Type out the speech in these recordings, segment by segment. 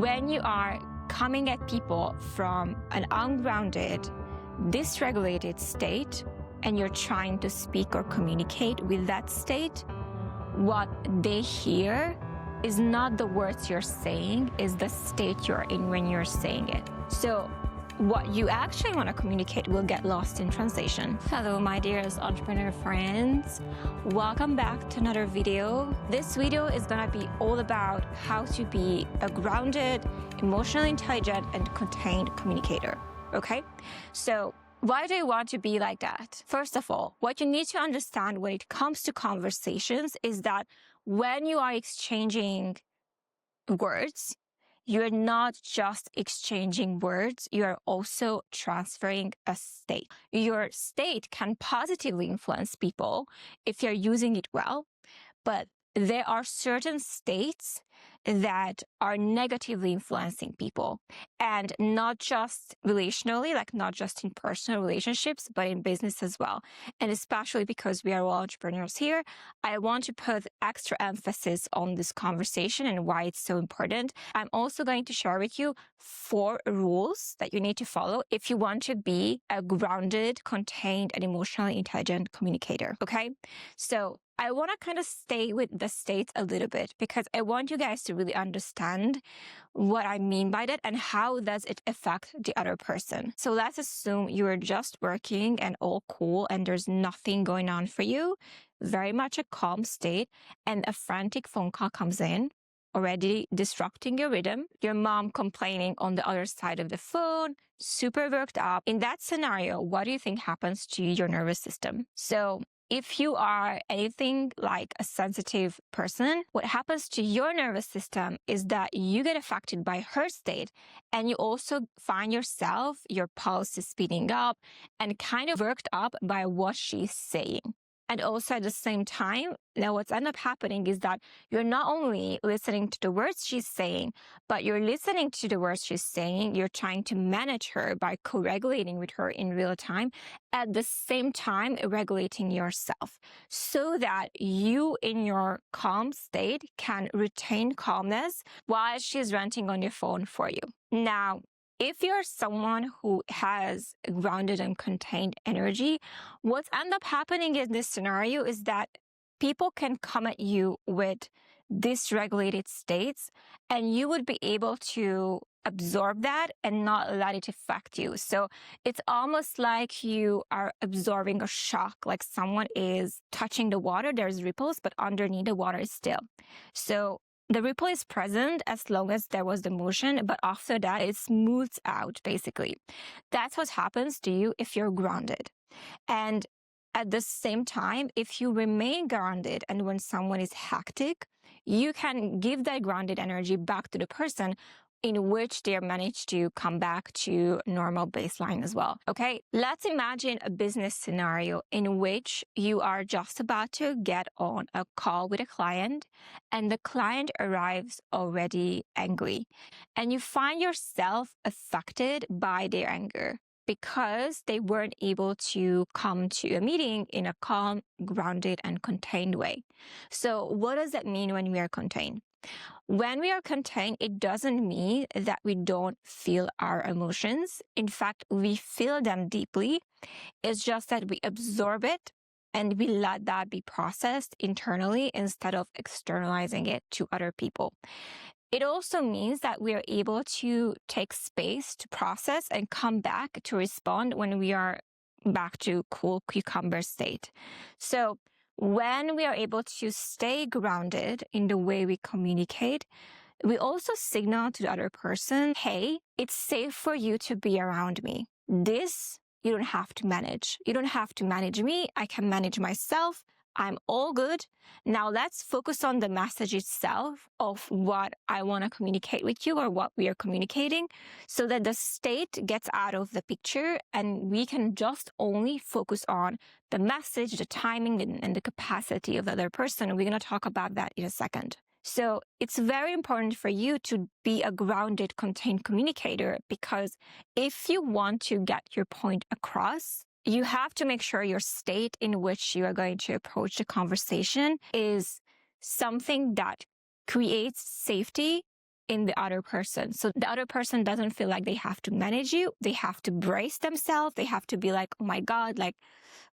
when you are coming at people from an ungrounded, dysregulated state, and you're trying to speak or communicate with that state, what they hear is not the words you're saying, is the state you're in when you're saying it. So what you actually want to communicate will get lost in translation. Hello, my dearest entrepreneur friends. Welcome back to another video. This video is going to be all about how to be a grounded, emotionally intelligent, and contained communicator. Okay? So why do you want to be like that? First of all, what you need to understand when it comes to conversations is that when you are exchanging words, you're not just exchanging words, you are also transferring a state. Your state can positively influence people if you're using it well, but there are certain states that are negatively influencing people, and not just relationally, like not just in personal relationships, but in business as well. And especially because we are all entrepreneurs here, I want to put extra emphasis on this conversation and why it's so important. I'm also going to share with you 4 rules that you need to follow if you want to be a grounded, contained, and emotionally intelligent communicator. Okay? So I want to kind of stay with the states a little bit because I want you guys to really understand what I mean by that and how does it affect the other person. So let's assume you're just working and all cool and there's nothing going on for you, very much a calm state, and a frantic phone call comes in, already disrupting your rhythm, your mom complaining on the other side of the phone, super worked up. In that scenario, what do you think happens to your nervous system? So if you are anything like a sensitive person, what happens to your nervous system is that you get affected by her state, and you also find yourself, your pulse is speeding up and kind of worked up by what she's saying. And also at the same time, now what's end up happening is that you're not only listening to the words she's saying, but you're listening to the words she's saying, you're trying to manage her by co-regulating with her in real time, at the same time regulating yourself so that you in your calm state can retain calmness while she's ranting on your phone for you. Now, if you're someone who has grounded and contained energy, what's end up happening in this scenario is that people can come at you with dysregulated states, and you would be able to absorb that and not let it affect you. So it's almost like you are absorbing a shock, like someone is touching the water, there's ripples, but underneath the water is still. So the ripple is present as long as there was the motion, but after that, it smooths out, basically. That's what happens to you if you're grounded. And at the same time, if you remain grounded and when someone is hectic, you can give that grounded energy back to the person, in which they manage to come back to normal baseline as well. Okay, let's imagine a business scenario in which you are just about to get on a call with a client and the client arrives already angry, and you find yourself affected by their anger because they weren't able to come to a meeting in a calm, grounded, and contained way. So what does that mean when we are contained? When we are contained, it doesn't mean that we don't feel our emotions. In fact, we feel them deeply. It's just that we absorb it and we let that be processed internally instead of externalizing it to other people. It also means that we are able to take space to process and come back to respond when we are back to cool cucumber state. So when we are able to stay grounded in the way we communicate, we also signal to the other person, hey, it's safe for you to be around me. This, you don't have to manage. You don't have to manage me. I can manage myself. I'm all good. Now let's focus on the message itself of what I want to communicate with you or what we are communicating so that the state gets out of the picture and we can just only focus on the message, the timing, and the capacity of the other person. We're going to talk about that in a second. So it's very important for you to be a grounded, contained communicator because if you want to get your point across, you have to make sure your state in which you are going to approach the conversation is something that creates safety in the other person. So the other person doesn't feel like they have to manage you. They have to brace themselves. They have to be like, oh my God, like,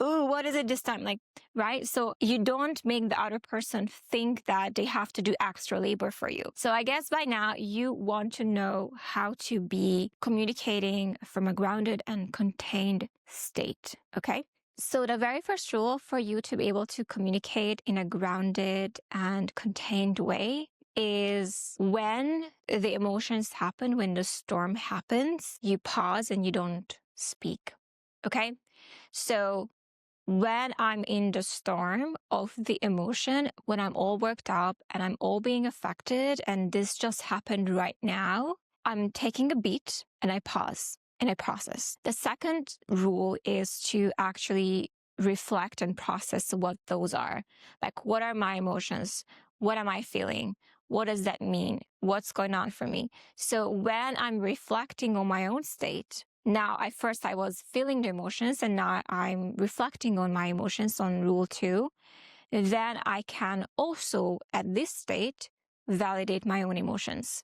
oh, what is it this time? Like, right? So you don't make the other person think that they have to do extra labor for you. So I guess by now you want to know how to be communicating from a grounded and contained state. Okay. So the very first rule for you to be able to communicate in a grounded and contained way is when the emotions happen, when the storm happens, you pause and you don't speak. Okay? So when I'm in the storm of the emotion, when I'm all worked up and I'm all being affected, and this just happened right now, I'm taking a beat and I pause and I process. The second rule is to actually reflect and process what those are. Like, what are my emotions? What am I feeling? What does that mean? What's going on for me? So when I'm reflecting on my own state, now, at first I was feeling the emotions, and now I'm reflecting on my emotions on rule 2. Then I can also, at this state, validate my own emotions.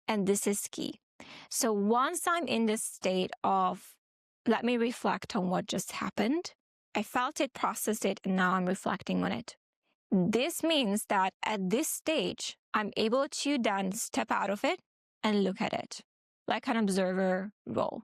And this is key. So once I'm in this state of, let me reflect on what just happened, I felt it, processed it, and now I'm reflecting on it. This means that at this stage, I'm able to then step out of it and look at it like an observer role.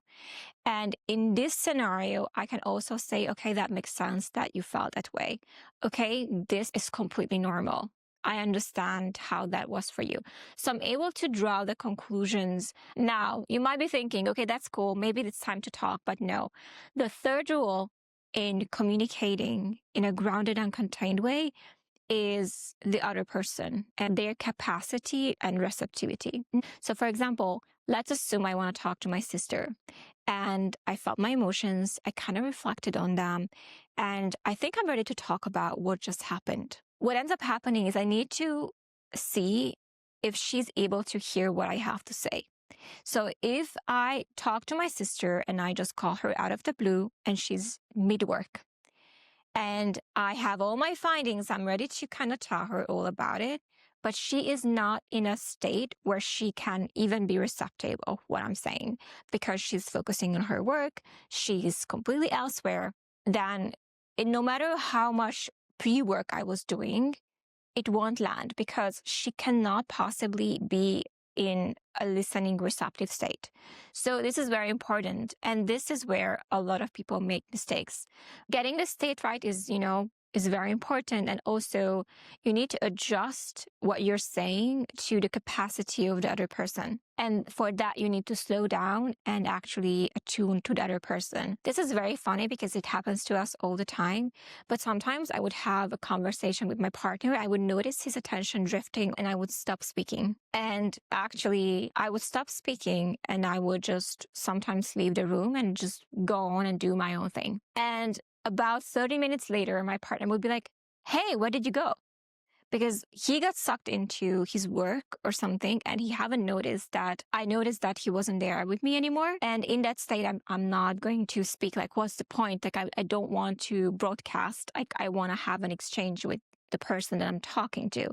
And in this scenario, I can also say, okay, that makes sense that you felt that way. Okay, this is completely normal. I understand how that was for you. So I'm able to draw the conclusions. Now, you might be thinking, okay, that's cool. Maybe it's time to talk, but no. The third rule in communicating in a grounded and contained way is the other person and their capacity and receptivity. So for example, let's assume I want to talk to my sister and I felt my emotions. I kind of reflected on them and I think I'm ready to talk about what just happened. What ends up happening is I need to see if she's able to hear what I have to say. So if I talk to my sister and I just call her out of the blue and she's mid-work, and I have all my findings, I'm ready to kind of tell her all about it, but she is not in a state where she can even be receptive of what I'm saying because she's focusing on her work, she's completely elsewhere. Then no matter how much pre-work I was doing, it won't land because she cannot possibly be in a listening receptive state. So this is very important. And this is where a lot of people make mistakes. Getting the state right is very important. And also you need to adjust what you're saying to the capacity of the other person. And for that, you need to slow down and actually attune to the other person. This is very funny because it happens to us all the time. But sometimes I would have a conversation with my partner. I would notice his attention drifting and I would stop speaking. And actually, I would stop speaking and I would just sometimes leave the room and just go on and do my own thing. And about 30 minutes later, my partner would be like, hey, where did you go? Because he got sucked into his work or something and he haven't noticed that I noticed that he wasn't there with me anymore. And in that state, I'm not going to speak like, what's the point? Like, I don't want to broadcast. Like, I want to have an exchange with the person that I'm talking to.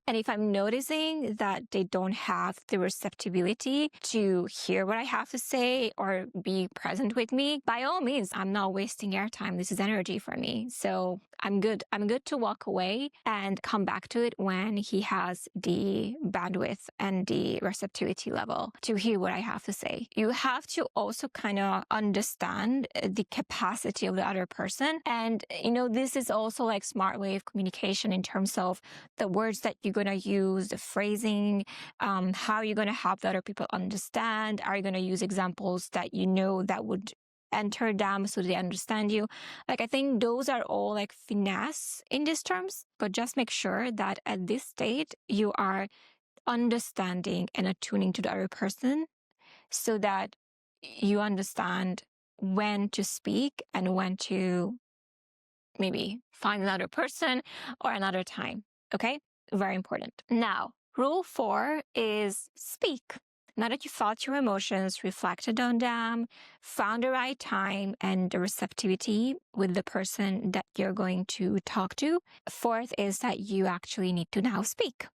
And if I'm noticing that they don't have the receptivity to hear what I have to say or be present with me, by all means, I'm not wasting airtime. This is energy for me. So I'm good. I'm good to walk away and come back to it when he has the bandwidth and the receptivity level to hear what I have to say. You have to also kind of understand the capacity of the other person. And, this is also like smart way of communication in terms of the words that you're going to use, the phrasing, how you're going to help the other people understand. Are you going to use examples that that would enter them so they understand you? Like, I think those are all like finesse in these terms, but just make sure that at this state you are understanding and attuning to the other person so that you understand when to speak and when to maybe find another person or another time. Okay? Very important. Now, rule 4 is speak. Now that you felt your emotions, reflected on them, found the right time and the receptivity with the person that you're going to talk to, fourth is that you actually need to now speak.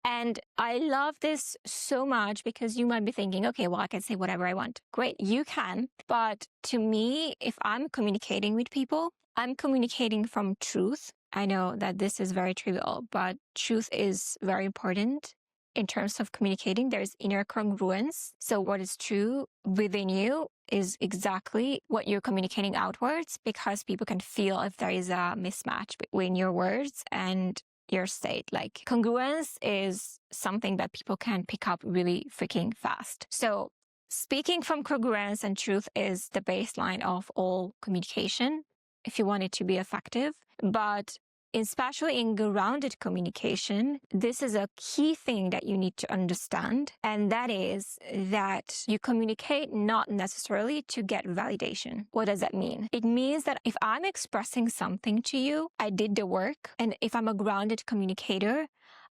And I love this so much because you might be thinking, okay, well, I can say whatever I want. Great, you can. But to me, if I'm communicating with people, I'm communicating from truth. I know that this is very trivial, but truth is very important in terms of communicating. There's inner congruence. So what is true within you is exactly what you're communicating outwards, because people can feel if there is a mismatch between your words and your state. Like, congruence is something that people can pick up really freaking fast. So speaking from congruence and truth is the baseline of all communication if you want it to be effective. But especially in grounded communication, this is a key thing that you need to understand. And that is that you communicate not necessarily to get validation. What does that mean? It means that if I'm expressing something to you, I did the work. And if I'm a grounded communicator,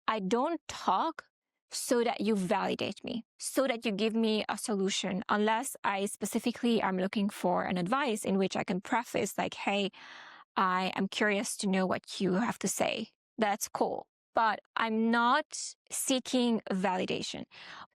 I don't talk so that you validate me, so that you give me a solution, unless I specifically am looking for an advice in which I can preface like, hey, I am curious to know what you have to say. That's cool. But I'm not seeking validation.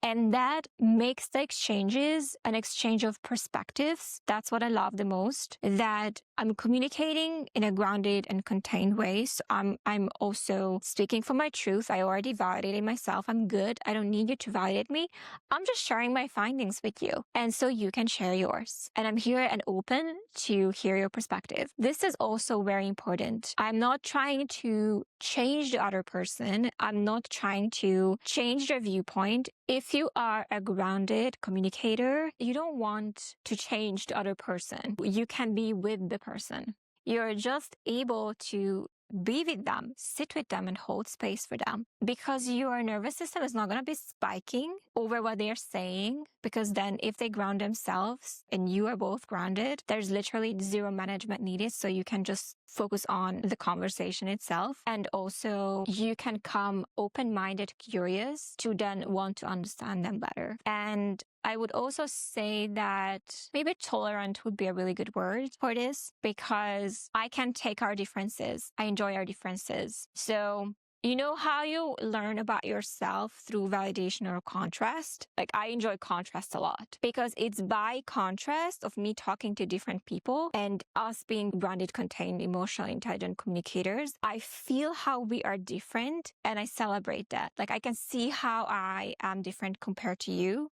And that makes the exchanges an exchange of perspectives. That's what I love the most, that I'm communicating in a grounded and contained way. So I'm also speaking for my truth. I already validated myself. I'm good. I don't need you to validate me. I'm just sharing my findings with you. And so you can share yours. And I'm here and open to hear your perspective. This is also very important. I'm not trying to change the other person. I'm not trying to change their viewpoint. If you are a grounded communicator, you don't want to change the other person. You can be with the person. You're just able to be with them, sit with them, and hold space for them, because your nervous system is not going to be spiking over what they're saying, because then if they ground themselves and you are both grounded, there's literally zero management needed. So you can just focus on the conversation itself. And also you can come open-minded, curious, to then want to understand them better. And I would also say that maybe tolerant would be a really good word for this, because I can take our differences. I enjoy our differences. So you know how you learn about yourself through validation or contrast? Like, I enjoy contrast a lot, because it's by contrast of me talking to different people and us being grounded, contained, emotionally intelligent communicators. I feel how we are different and I celebrate that. Like, I can see how I am different compared to you,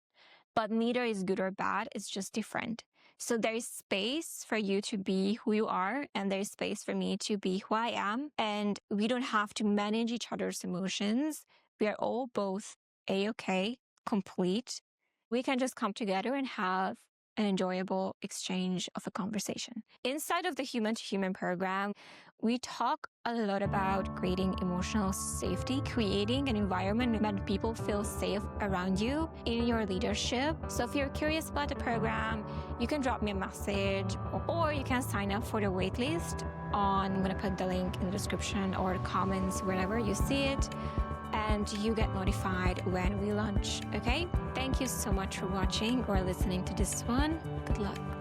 but neither is good or bad. It's just different. So there is space for you to be who you are, and there's space for me to be who I am. And we don't have to manage each other's emotions. We are all both A-okay, complete. We can just come together and have an enjoyable exchange of a conversation. Inside of the Human to Human program, we talk a lot about creating emotional safety, creating an environment where people feel safe around you in your leadership. So if you're curious about the program, you can drop me a message, or you can sign up for the waitlist I'm going to put the link in the description or the comments wherever you see it, and you get notified when we launch, okay? Thank you so much for watching or listening to this one. Good luck.